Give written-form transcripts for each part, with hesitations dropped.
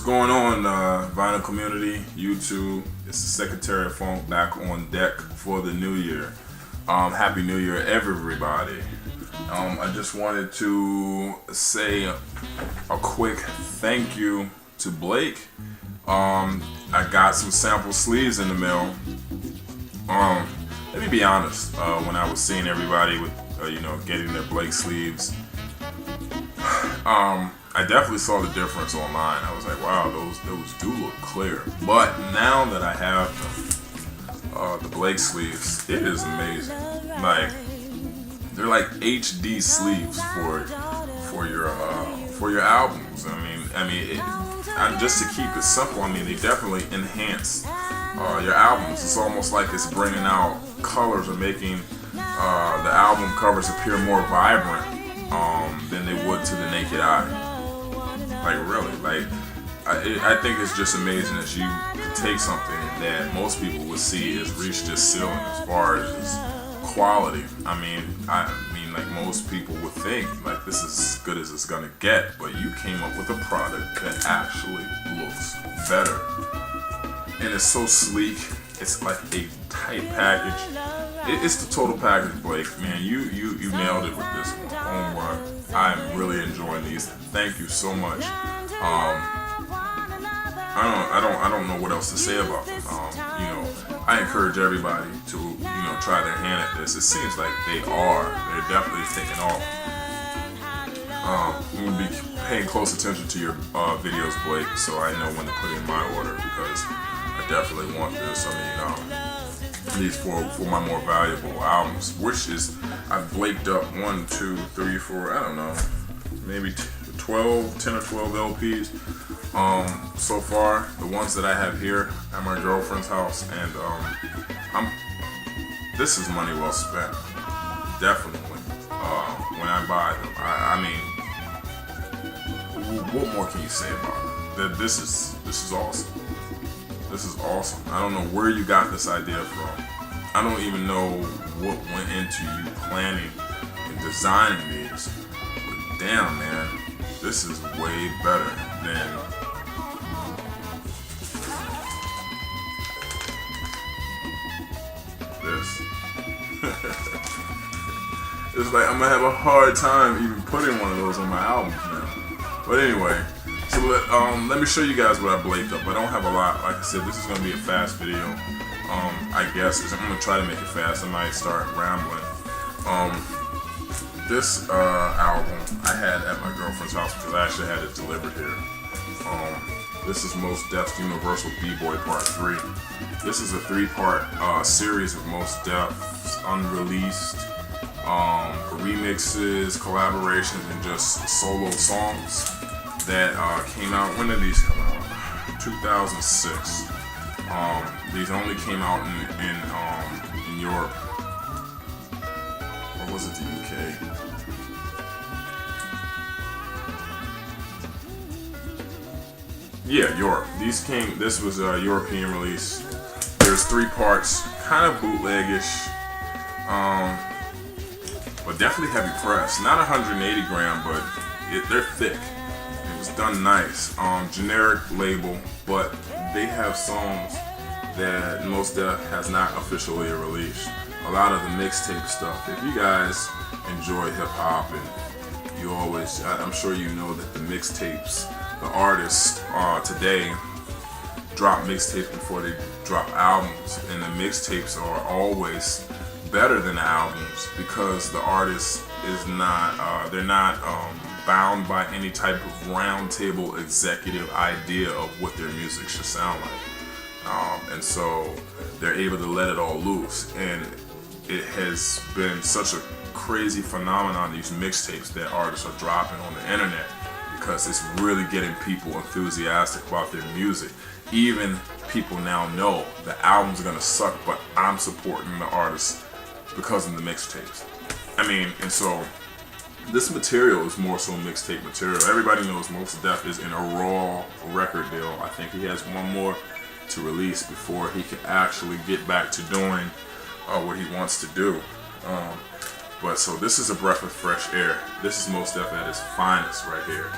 going on, vinyl community, YouTube? It's the Secretary of Funk back on deck for the new year. Happy New Year, everybody. I just wanted to say a quick thank you to Blake. I got some sample sleeves in the mail. Let me be honest. When I was seeing everybody with, getting their Blake sleeves, I definitely saw the difference online. I was like, wow, those do look clear. But now that I have the Blake sleeves, it is amazing. Like, they're like HD sleeves for your albums. Just to keep it simple, they definitely enhance your albums. It's almost like it's bringing out colors or making the album covers appear more vibrant than they would to the naked eye. Like, really, I think it's just amazing that you can take something that most people would see as reach this ceiling as far as its quality. Like most people would think, like, this is as good as it's gonna get, but you came up with a product that actually looks better. And it's so sleek. It's like a tight package. It's the total package, Blake. Man, you nailed it with this one. Oh my, I'm really enjoying these. Thank you so much. I don't know what else to say about them. I encourage everybody to try their hand at this. It seems like they're definitely taking off. I'm gonna be paying close attention to your videos, Blake, so I know when to put in my order, because I definitely want this. These for my more valuable albums, which is, I've Blaked up 1, 2, 3, 4, I don't know, maybe 10 or 12 LPs so far. The ones that I have here at my girlfriend's house, and this is money well spent, definitely. When I buy them, what more can you say about it? This is awesome. This is awesome. I don't know where you got this idea from. I don't even know what went into you planning and designing these. But damn, man, this is way better than this. It's like I'm gonna have a hard time even putting one of those on my albums now. But anyway. So let me show you guys what I Blaked up. I don't have a lot. Like I said, this is going to be a fast video. I guess I'm going to try to make it fast. I might start rambling. This album I had at my girlfriend's house because I actually had it delivered here. This is Mos Def's Universal B-Boy Part 3. This is a 3-part series of Mos Def's unreleased remixes, collaborations, and just solo songs that came out. When did these come out? 2006. These only came out in Europe. Or was it the UK? Yeah, Europe. This was a European release. There's 3 parts, kind of bootleggish, but definitely heavy press. Not 180 gram, but they're thick. Done nice. Generic label, but they have songs that Mos Def has not officially released. A lot of the mixtape stuff. If you guys enjoy hip hop, and you always, I'm sure you know that the mixtapes, the artists today drop mixtapes before they drop albums, and the mixtapes are always better than the albums because the artist is not, they're not bound by any type of roundtable executive idea of what their music should sound like. And so they're able to let it all loose. And it has been such a crazy phenomenon, these mixtapes that artists are dropping on the internet, because it's really getting people enthusiastic about their music. Even people now know the album's gonna suck, but I'm supporting the artist because of the mixtapes. And so this material is more so mixtape material. Everybody knows Mos Def is in a raw record deal. I think he has one more to release before he can actually get back to doing what he wants to do. But so this is a breath of fresh air. This is Mos Def at his finest right here.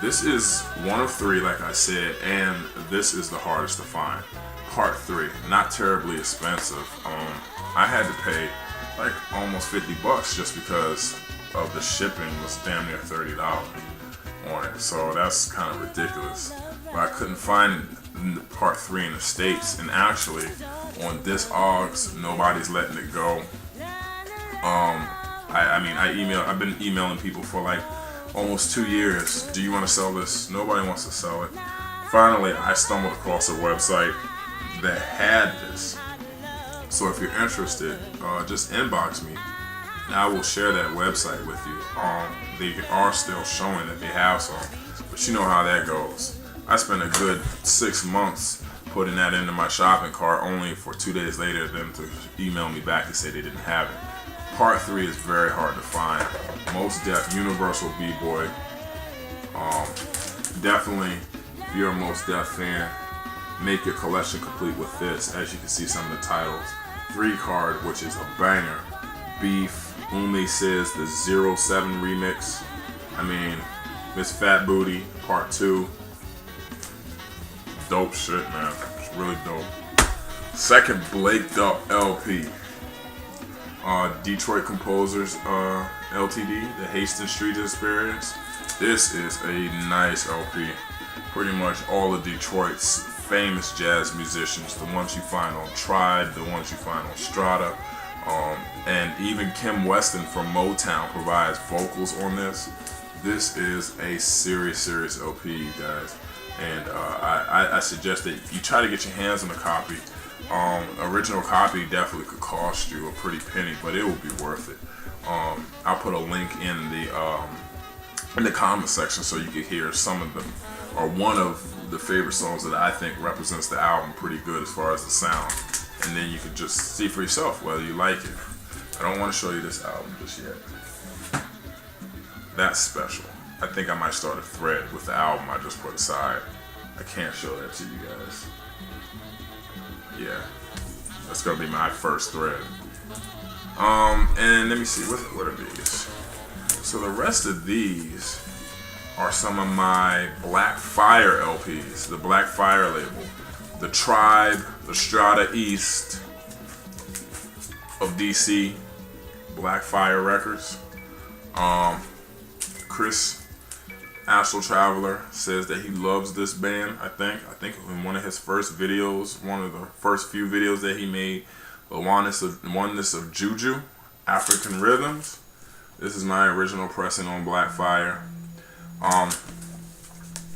This is one of three, like I said, and this is the hardest to find. Part 3, not terribly expensive. I had to pay like almost $50 just because of the shipping was damn near $30 on it. So that's kind of ridiculous. But I couldn't find part 3 in the States, and actually on Discogs, nobody's letting it go. I've been emailing people for like almost 2 years. Do you want to sell this? Nobody wants to sell it. Finally, I stumbled across a website that had this. So if you're interested, just inbox me and I will share that website with you. They are still showing that they have some, but you know how that goes. I spent a good 6 months putting that into my shopping cart, only for 2 days later them to email me back and say they didn't have it. Part 3 is very hard to find. Most Def, Universal B-Boy. Definitely, if you're a Most Def fan, make your collection complete with this. As you can see, some of the titles. 3 card, which is a banger. Beef, Ume Says, the 07 remix. Miss Fat Booty, Part 2. Dope shit, man. It's really dope. Second Blaked Up LP. Detroit Composers Ltd, the Hastings Street Experience. This is a nice LP. Pretty much all of Detroit's famous jazz musicians, the ones you find on Tribe, the ones you find on Strata, and even Kim Weston from Motown provides vocals on this. This is a serious LP, you guys, and I suggest that you try to get your hands on a copy. Original copy definitely could cost you a pretty penny, but it will be worth it. I'll put a link in the comment section so you can hear some of them, or one of the favorite songs that I think represents the album pretty good as far as the sound, and then you can just see for yourself whether you like it. I don't want to show you this album just yet. That's special. I think I might start a thread with the album I just put aside. I can't show that to you guys. Yeah, that's gonna be my first thread. And let me see, what are these? So the rest of these are some of my Black Fire LPs, the Black Fire label, the Tribe, the Strata East of DC, Black Fire Records. Chris Astral Traveler says that he loves this band. I think in one of his first videos, one of the first few videos that he made, the Oneness of Juju, African Rhythms. This is my original pressing on Black Fire.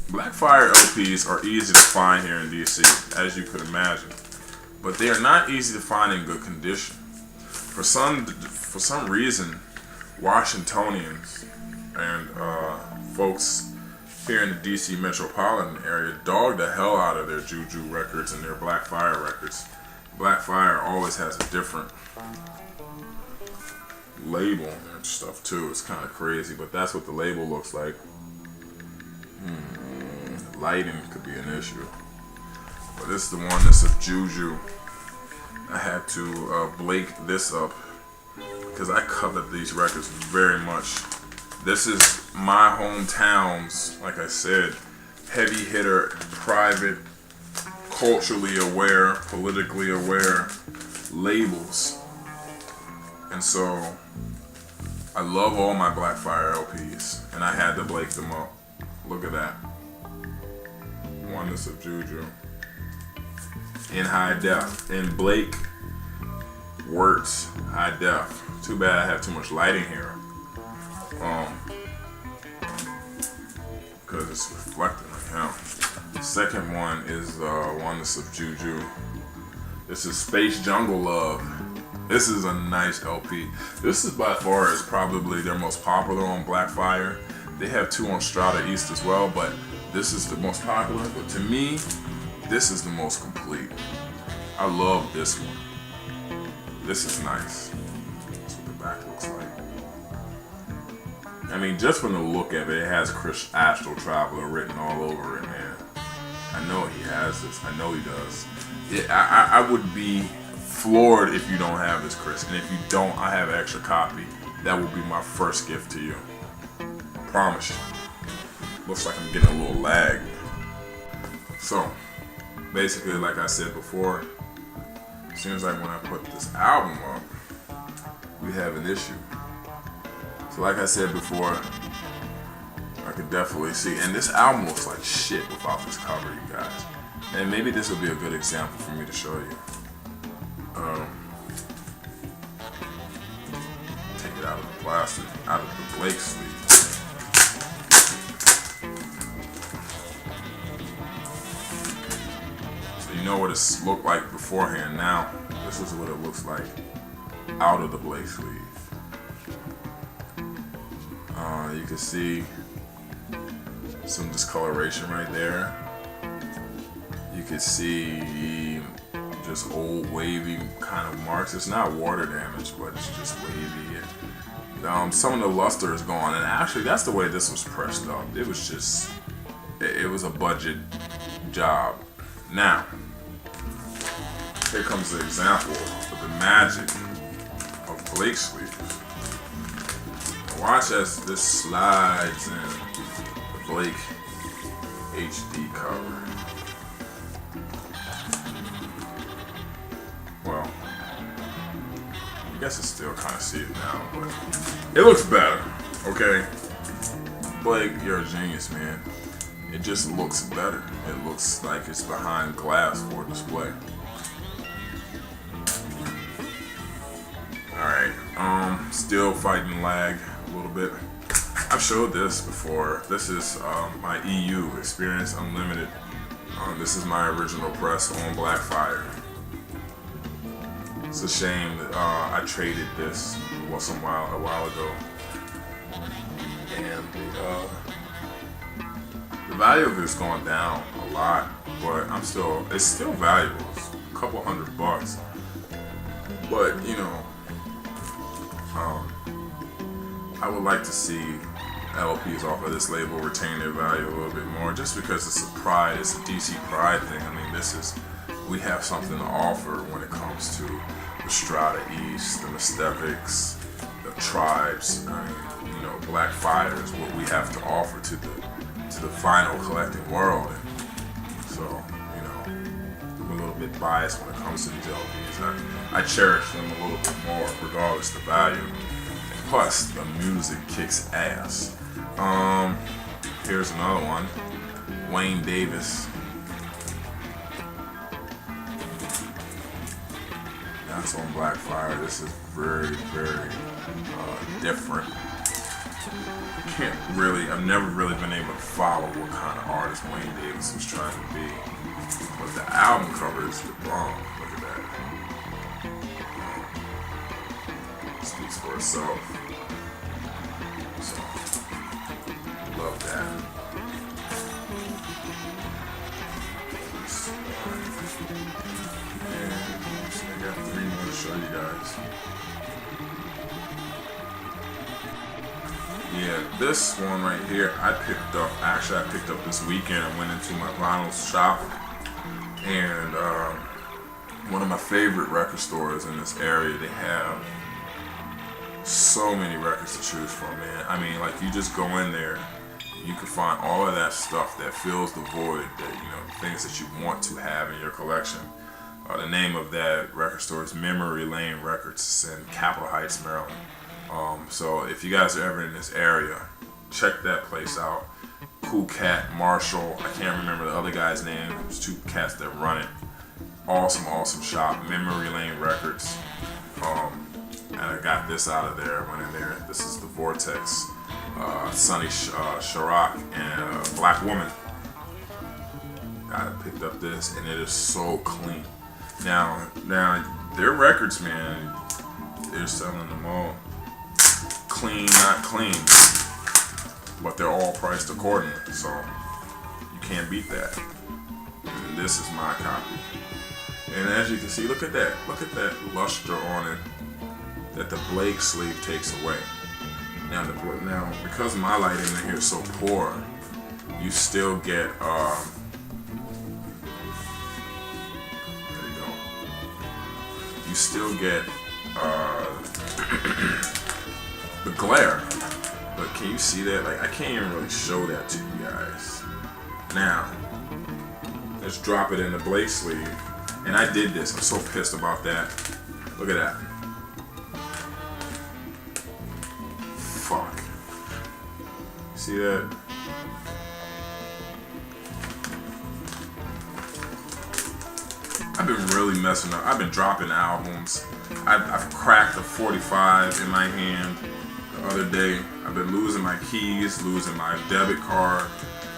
Black Fire LPs are easy to find here in DC, as you could imagine, but they are not easy to find in good condition. For some reason, Washingtonians and folks here in the DC metropolitan area dog the hell out of their Juju records and their Black Fire records. Black Fire always has a different label and stuff too. It's kind of crazy, but that's what the label looks like. Lighting could be an issue, but this is the Oneness of Juju. I had to blake this up because I covered these records very much. This is my hometown's, like I said, heavy hitter, private, culturally aware, politically aware labels. And so I love all my Black Fire LPs, and I had to blake them up. Look at that. Oneness of Juju. In high def. In Blake Works high def. Too bad I have too much lighting here. Because it's reflecting like hell. The second one is Oneness of Juju. This is Space Jungle Love. This is a nice LP. This is by far is probably their most popular on Black Fire. They have 2 on Strata East as well, but this is the most popular. But to me, this is the most complete. I love this one. This is nice. That's what the back looks like. Just from the look of it, it has Chris Astral Traveler written all over it, man. I know he has this. I know he does. I would be floored if you don't have this, Chris. And if you don't, I have an extra copy. That will be my first gift to you. I promise you. looks like I'm getting a little lag. So basically, like I said before, seems like when I put this album up, we have an issue. So like I said before, I could definitely see, and this album looks like shit without this cover, you guys. And maybe this will be a good example for me to show you. Take it out of the plastic, out of the Blake sleeve. So you know what it looked like beforehand. Now, this is what it looks like out of the Blake sleeve. You can see some discoloration right there. You can see just old wavy kind of marks. It's not water damage, but it's just wavy. And, some of the luster is gone, and actually that's the way this was pressed up. It was just, it was a budget job. Now, here comes the example of the magic of Blake sleeves. Watch as this slides in the Blake HD cover. Well, I guess it's still kind of see it now, but it looks better, okay? Blake, you're a genius, man. It just looks better. It looks like it's behind glass for display. Alright, still fighting lag a little bit. I've showed this before. This is my EU Experience Unlimited. This is my original press on Blackfire. It's a shame that I traded this a while ago, and the value of it's gone down a lot, but it's still valuable. It's a couple $100, but you know, I would like to see LPs off of this label retain their value a little bit more, just because it's a pride, it's a DC pride thing. I mean, we have something to offer when it comes to the Strata East, the Mystevics, the Tribes. I mean, you know, Blackfire is what we have to offer to the final collecting world. And so, you know, I'm a little bit biased when it comes to these LPs. I cherish them a little bit more, regardless of the value. Plus, the music kicks ass. Here's another one. Wayne Davis. That's on Blackfire. This is very, very different. I've never really been able to follow what kind of artist Wayne Davis was trying to be. But the album cover is the bomb. Look at that. Speaks for itself. So, love that. And I got 3 more to show you guys. Yeah, this one right here I picked up this weekend. I went into my vinyl shop, and one of my favorite record stores in this area, they have so many records to choose from, man. I mean, like, you just go in there, you can find all of that stuff that fills the void, that, you know, things that you want to have in your collection. The name of that record store is Memory Lane Records. It's in Capitol Heights, Maryland. So if you guys are ever in this area, check that place out. Cool Cat, Marshall, I can't remember the other guy's name. There's 2 cats that run it. Awesome shop, Memory Lane Records. And I got this out of there, went in there. This is the Vortex, Sonny Chirac, and Black Woman. I picked up this, and it is so clean. Now their records, man, they're selling them all clean, not clean, but they're all priced accordingly, so you can't beat that. And this is my copy. And as you can see, look at that luster on it that the Blake sleeve takes away. Now because my lighting in here is so poor, you still get you still get the glare. But can you see that? Like, I can't even really show that to you guys. Now, let's drop it in the Blake sleeve. And I did this. I'm so pissed about that. Look at that. Fuck. See that? I've been really messing up. I've been dropping albums. I've cracked a 45 in my hand the other day. I've been losing my keys, losing my debit card.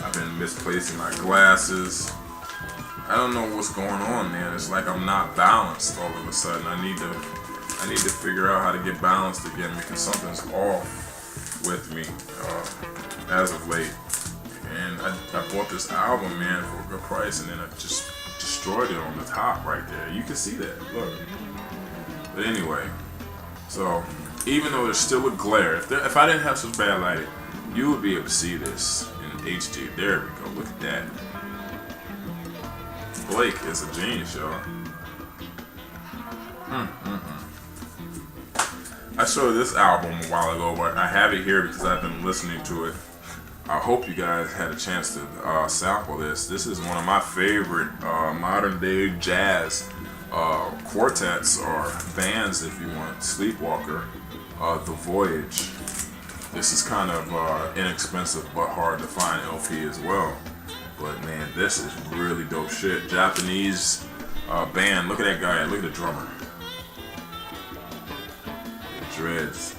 I've been misplacing my glasses. I don't know what's going on, man. It's like I'm not balanced all of a sudden. I need to figure out how to get balanced again because something's off with me as of late. And I bought this album, man, for a good price, and then I just destroyed it on the top right there. You can see that. Look. But anyway, so even though there's still a glare, if I didn't have such bad lighting, you would be able to see this in HD. There we go. Look at that. Blake is a genius, y'all. I showed this album a while ago, but I have it here because I've been listening to it. I hope you guys had a chance to sample this. This is one of my favorite modern day jazz quartets or bands, if you want. Sleepwalker, The Voyage. This is kind of inexpensive but hard to find LP as well. But man, this is really dope shit. Japanese band. Look at that guy. Look at the drummer. Dreads.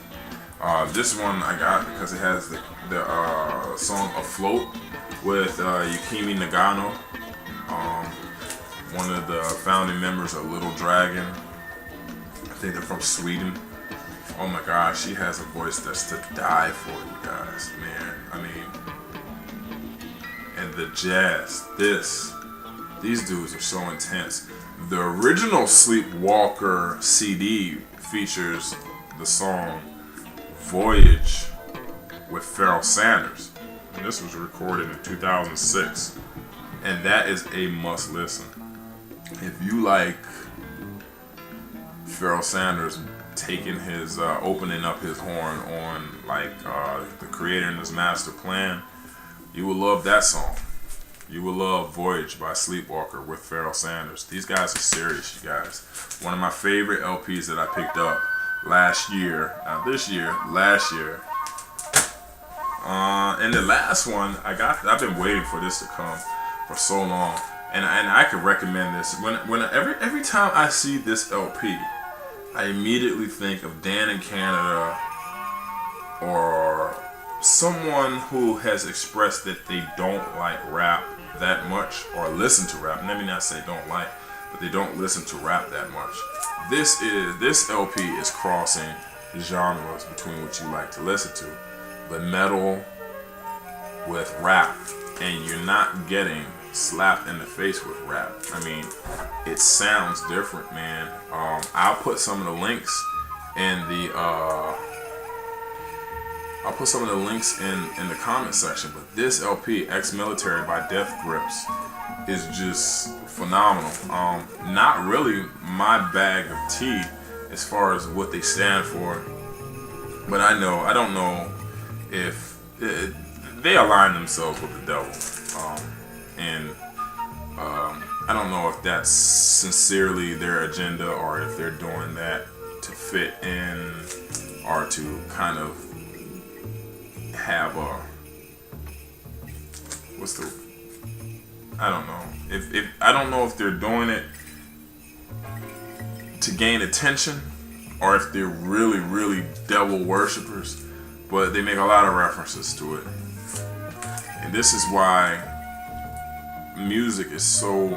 This one I got because it has the song Afloat with Yukimi Nagano, one of the founding members of Little Dragon. I think they're from Sweden. Oh my gosh, she has a voice that's to die for, you guys, man. I mean, and the jazz, these dudes are so intense. The original Sleepwalker CD features the song Voyage with Pharoah Sanders. And this was recorded in 2006. And that is a must listen. If you like Pharoah Sanders taking his, opening up his horn on like the Creator and His Master Plan, you will love that song. You will love Voyage by Sleepwalker with Pharoah Sanders. These guys are serious, you guys. One of my favorite LPs that I picked up last year, not this year, last year. And the last one I've been waiting for this to come for so long, and I could recommend this. Every time I see this LP, I immediately think of Dan in Canada or someone who has expressed that they don't like rap that much or listen to rap. Let me not say don't like, but they don't listen to rap that much. This LP is crossing genres between what you like to listen to, but metal with rap, and you're not getting slapped in the face with rap. I mean, it sounds different, man. I'll put some of the links in the in the comment section. But this LP, Ex-Military by Death Grips, is just phenomenal. Not really my bag of tea as far as what they stand for, but I don't know if they align themselves with the devil, and I don't know if that's sincerely their agenda or if they're doing that to fit in or to kind of have I don't know. If I don't know if they're doing it to gain attention or if they're really, really devil worshippers, but they make a lot of references to it. And this is why music is so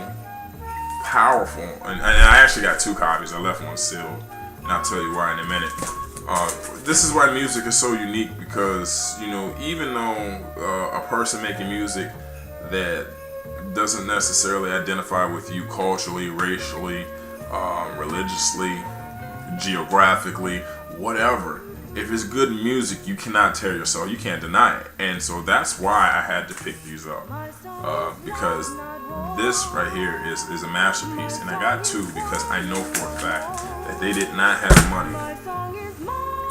powerful. And I actually got 2 copies. I left one sealed, and I'll tell you why in a minute. This is why music is so unique, because even though a person making music that doesn't necessarily identify with you culturally, racially, religiously, geographically, whatever, if it's good music, you cannot tear your soul. You can't deny it. And so that's why I had to pick these up, because this right here is a masterpiece. And I got 2 because I know for a fact that they did not have money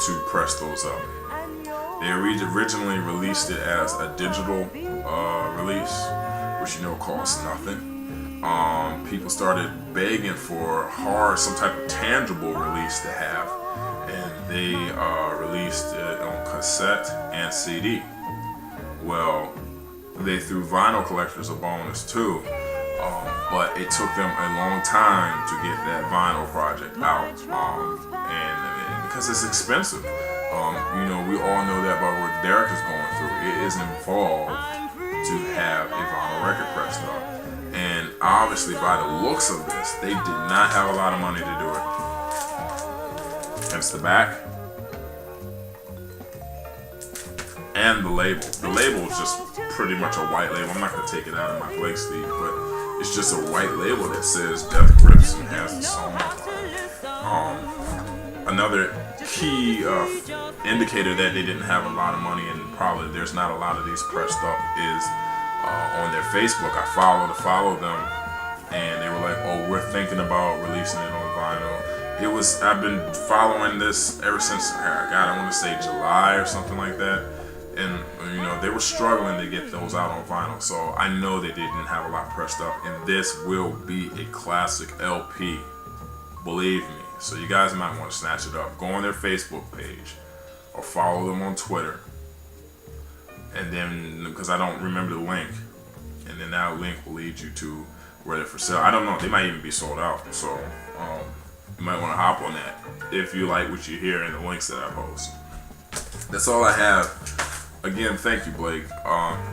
to press those up. They originally released it as a digital release, which costs nothing. People started begging for some type of tangible release to have, and they released it on cassette and CD. Well, they threw vinyl collectors a bonus too, but it took them a long time to get that vinyl project out, and because it's expensive. We all know that about what Derek is going through. It is involved to have a vinyl record pressed up. And obviously, by the looks of this, they did not have a lot of money to do it. Hence the back. And the label. The label is just pretty much a white label. I'm not going to take it out of my Blake sleeve, but it's just a white label that says Death Grips and has the song on it. Another key indicator that they didn't have a lot of money, and probably there's not a lot of these pressed up, is on their Facebook. I followed them, and they were like, "Oh, we're thinking about releasing it on vinyl." I've been following this ever since, I want to say July or something like that, and they were struggling to get those out on vinyl. So I know they didn't have a lot pressed up, and this will be a classic LP, believe me. So you guys might want to snatch it up. Go on their Facebook page or follow them on Twitter. And then, because I don't remember the link, and then that link will lead you to where they're for sale. I don't know. They might even be sold out. So you might want to hop on that if you like what you hear in the links that I post. That's all I have. Again, thank you, Blake.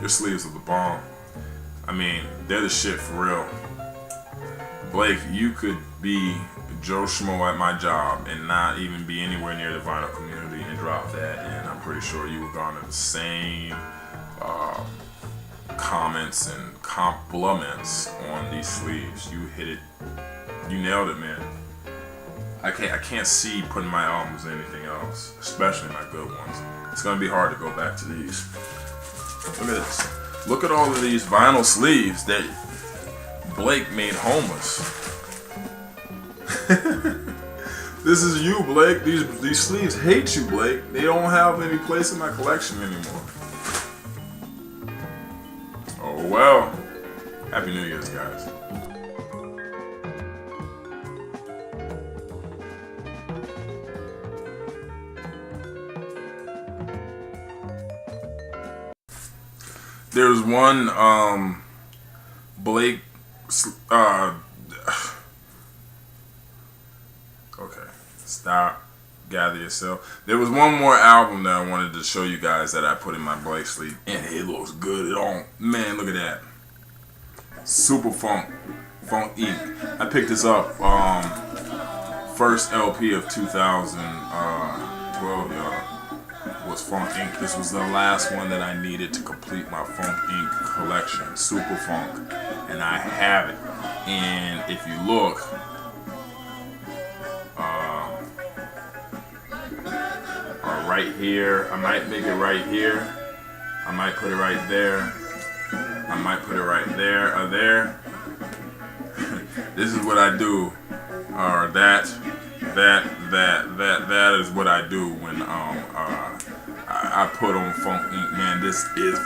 Your sleeves are the bomb. I mean, they're the shit for real. Blake, you could be Joe Schmo at my job and not even be anywhere near the vinyl community and drop that, and I'm pretty sure you would garner the same comments and compliments on these sleeves. You hit it. You nailed it, man. I can't see putting my albums in anything else, especially my good ones. It's gonna be hard to go back to these. Look at this. Look at all of these vinyl sleeves that Blake made homeless. This is you, Blake. These sleeves hate you, Blake. They don't have any place in my collection anymore. Oh well. Happy New Year's, guys. There's one Blake okay, stop, gather yourself. There was one more album that I wanted to show you guys that I put in my Blake sleeve, and it looks good. Man, look at that. Super Funk Inc. I picked this up first LP of 2012, y'all. Was Funk Inc. This was the last one that I needed to complete my Funk Inc. collection, Super Funk, and I have it. And if you look, right here, I might make it right here. I might put it right there. I might put it right there or there. This is what I do, or that is what I do when I put on Funk Inc. Man, this is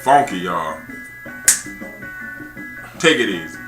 funky, y'all. Take it easy.